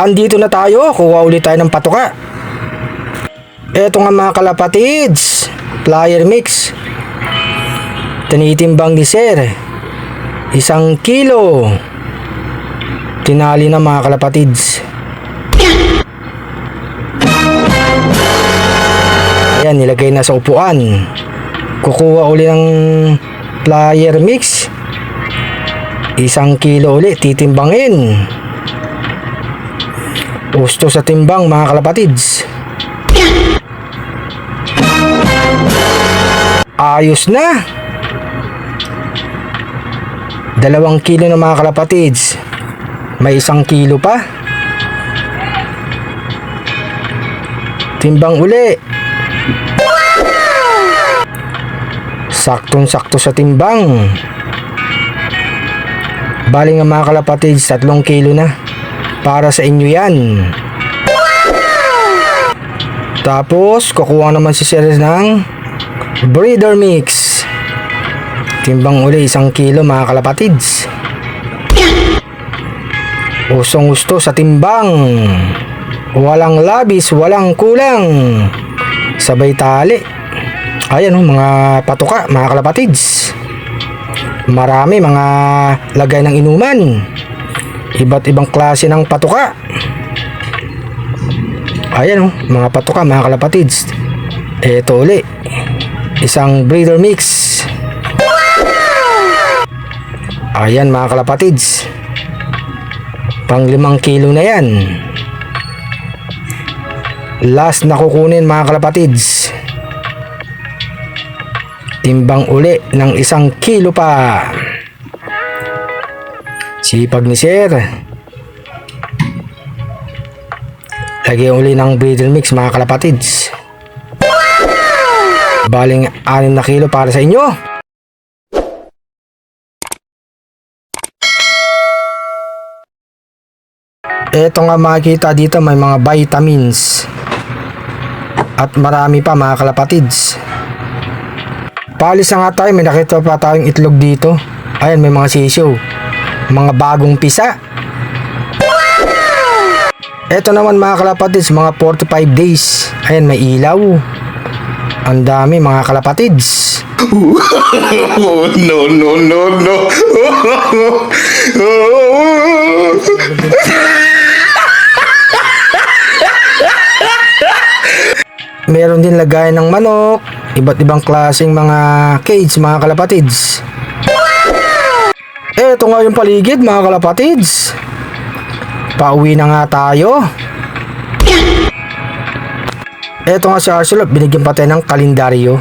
andito na tayo. Kuha ulit tayo ng patuka. Eto nga mga kalapatids, plier mix. Tinitimbang ni Sir, 1 kilo. Tinali na mga kalapatids. Ayan, nilagay na sa upuan. Kukuha uli ng plier mix. 1 kilo uli, titimbangin. Gusto sa timbang mga kalapatids. Ayos na. 2 kilo na mga kalapatids. May 1 kilo pa. Timbang uli. Saktong-sakto sa timbang. Bali nga mga kalapatids, 3 kilo na. Para sa inyo yan. Tapos, kukuha naman si Sir ng breeder mix. Timbang uli 1 kilo mga kalapatids. Usong gusto sa timbang. Walang labis, walang kulang. Sabay tali. Ayan mga patuka mga kalapatids. Marami mga lagay ng inuman. Iba't ibang klase ng patuka. Ayan mga patuka mga kalapatids. Eto uli, 1 breeder mix. Ayan mga kalapatids, pang 5 kilo na yan. Last na kukunin mga kalapatids. Timbang uli ng 1 kilo pa. Sipag ni Sir. Lagyan uli ng breeder mix mga kalapatids. Baling 6 na kilo para sa inyo. Eto nga makikita dito, may mga vitamins. At marami pa mga kalapatids. Palis na nga tayo, may nakita pa tayong itlog dito. Ayan, may mga sisiw. Mga bagong pisa. Eto naman mga kalapatids, mga 4 to 5 days. Ayan, may ilaw. Ang dami mga kalapatids. No, no, no, no. Meron din lagayan ng manok. Iba't ibang klaseng mga cage mga kalapatids. Eto nga yung paligid mga kalapatids. Pauwi na nga tayo. Eto nga si Arcelot, binigyan pa tayo ng kalendaryo.